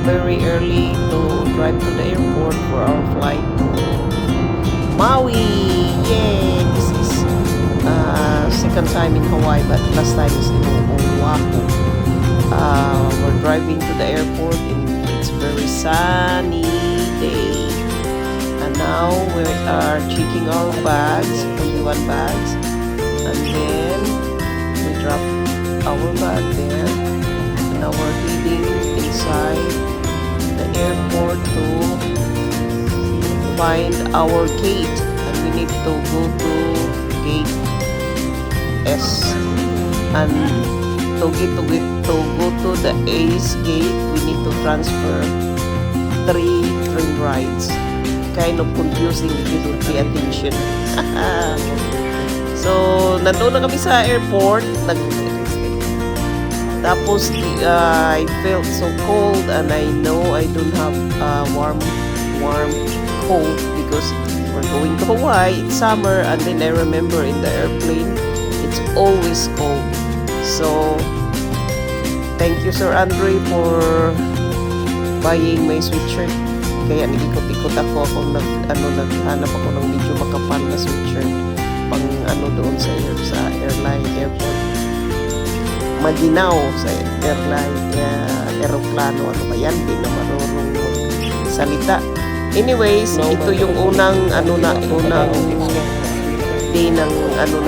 very early to drive to the airport for our flight to Maui. Yay! This is second time in Hawaii, but last time is in Oahu. We're driving to the airport and it's very sunny day. And now we are checking our bags, only one bags. And then we drop our bag there. And now we're heading inside the airport to find our gate. And we need to go to gate S. And to go to the A's gate, we need to transfer 3 train rides. Kind of confusing if you don't pay attention. So, nandun na kami sa airport. Tapos, I felt so cold and I know I don't have warm coat because we're going to Hawaii. It's summer, and then I remember in the airplane, it's always cold. So, thank you Sir Andre for buying my sweatshirt. Kaya nag-ikot-ikot ako naghanap ako ng medyo makapal na sweatshirt pang doon sa airline airport. Maginaw sa aeroplano, ano ba yan? Di na marunong salita. Anyways, ito yung unang day ng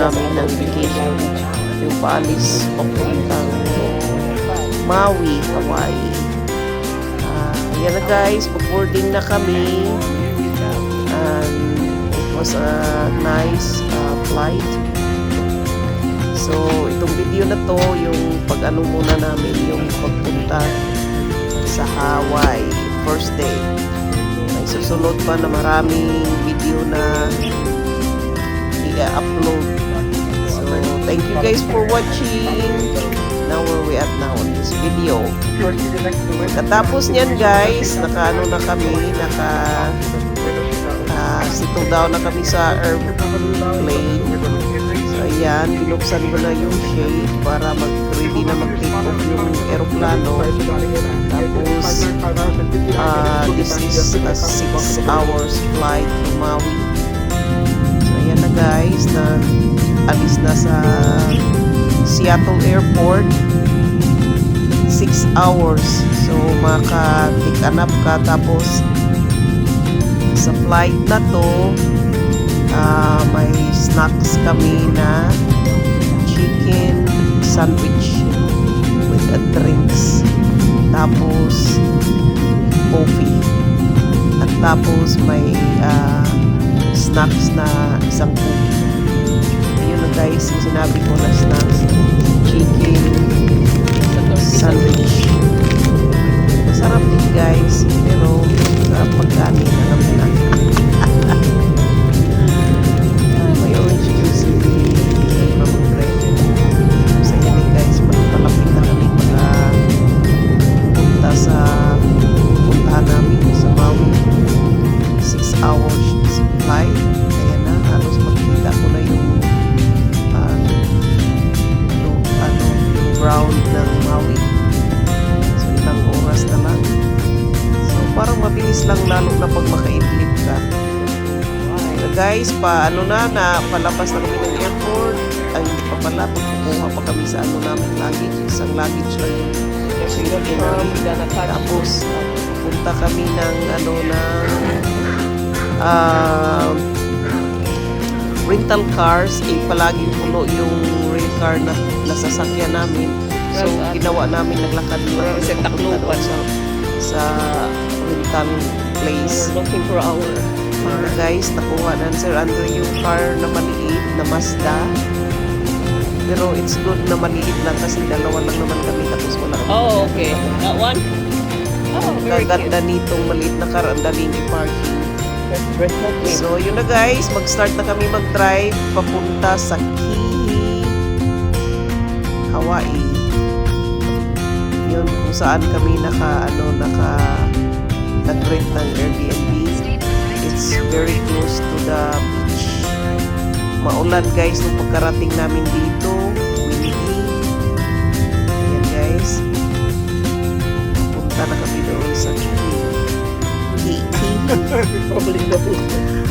namin ng vacation. Yung paalis papuntang Maui, Hawaii. Yan na guys, boarding na kami. And it was a nice flight. So, itong video na to, yung muna namin, yung pagpunta sa Hawaii, first day. May susunod pa na maraming video na i-upload. So, thank you guys for watching. Now where we at now on this video. Katapos niyan guys, naka sitting down na kami sa airplane. So ayan, binuksan ko na yung shade para ready na mag-take off yung aeroplano. Tapos this is a 6 hours flight to Maui. So ayan na guys, alis na sa Seattle Airport. 6 hours. So, maka-pick up ka. Tapos, sa flight na to, may snacks kami na chicken sandwich with a drinks. Tapos, coffee. At tapos, may snacks na isang cookie. Ayun na guys, yung sinabi ko na snacks. Chicken sandwich. Masarap din guys, pero sarap pagkanin, alam mo na. May orange juice from bread. So yan guys, palapit na kami puntahan namin sa Maui. 6 hours flight. Kaya na, halos makikita ko na yung ground ng Maui. So, ilang oras na lang. So, parang mabilis lang lalo na pag makaidlip ka. So, guys, palabas na kami ng airport. Ay, hindi pa pala. Kukuha pa kami sa namin luggage. Isang luggage lang yun. Tapos, punta kami ng rental cars. Palaging puno yung rail car na nasasakyan namin. So, ginawa namin, naglakad sa rental place. Looking for our Guys, nakuha na Sir Andre yung car na maliit na Mazda. Pero it's good na maliit lang kasi dalawa lang naman kami tapos wala kami. Oh, okay. That one? Oh, very cute. Ganda nitong maliit na car, ang daling i-parking. So, yun na guys, mag-start na kami mag-drive papunta sa Kihei, Hawaii. Yun kung saan kami nag-rent ng Airbnb. It's very close to the beach. Maulan guys nung pagkarating namin dito. Windy. Ayan guys. Punta Punta na kami doon sa Kihi.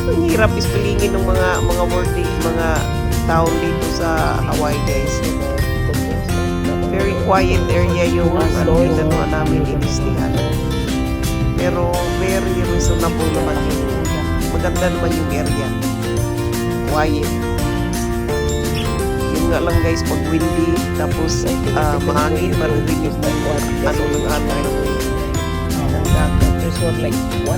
Ang hirap ispelingin ng mga word, mga town dito sa Hawaii, guys. Very quiet area yung ginawa namin inistihan. Pero very reasonable naman yung maganda naman yung area. Quiet. Yun nga lang guys, pag windy, tapos mahangin, marinig yung ano ng ating There's one like, what?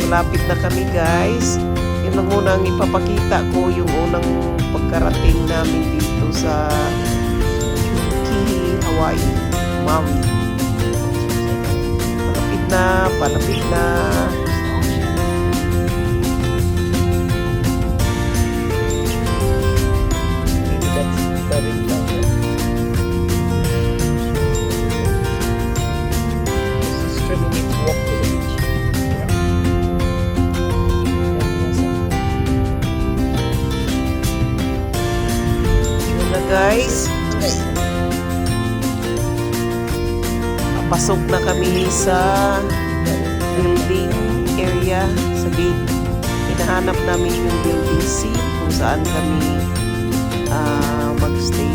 Malapit na kami guys. Yun ang unang ipapakita ko, yung unang pagkarating namin dito sa Kihi, Hawaii, Maui. Palapit na. Maybe that's the ring down there. This is 3 minutes walk to the beach. Yun na guys. Pasok na kami sa building area, sa gate. Hinahanap namin yung building C kung saan kami magstay.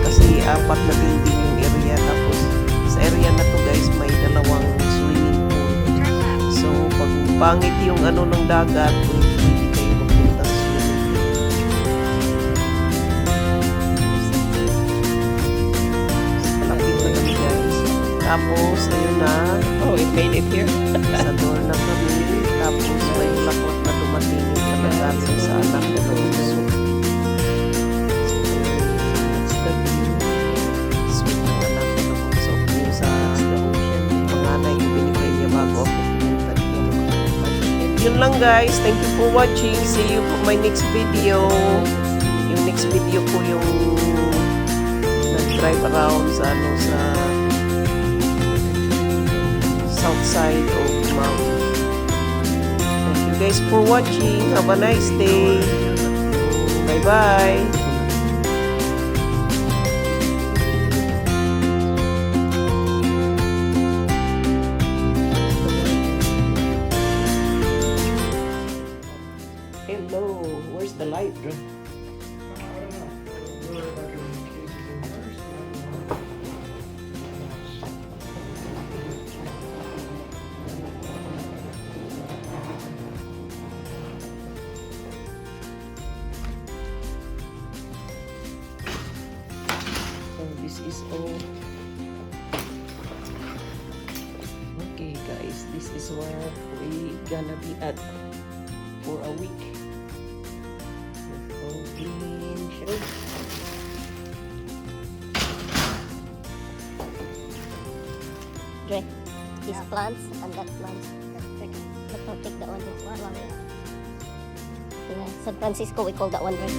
Kasi 4 na building yung area. Tapos sa area na to guys, may 2 swimming pool. So pag pangit yung ano ng dagat, pwede kayo magpunta sa swimming pool. Malapit na kami guys. Tapos, ayun na. Oh, it made it here. Sa door na kami. Tapos, may lakot na dumating yung palagasin sa anak ko ng gusto. It's the view. Sweet ng anak ko ng gusto. Yung sa panganay yung binigay niya bago ako pumunta dito. And yun lang guys. Thank you for watching. See you for my next video. Yung next video ko yung nag-drive around sa south side of Maui. Thank you guys for watching. Have a nice day. Bye-bye. Hello, where's the light, bro? So this is all. Okay guys, this is where we gonna be at for a week. All clean shelf. Dre, these plants and that plant. Let's take that one. Yeah, San Francisco, we call that one, Dre.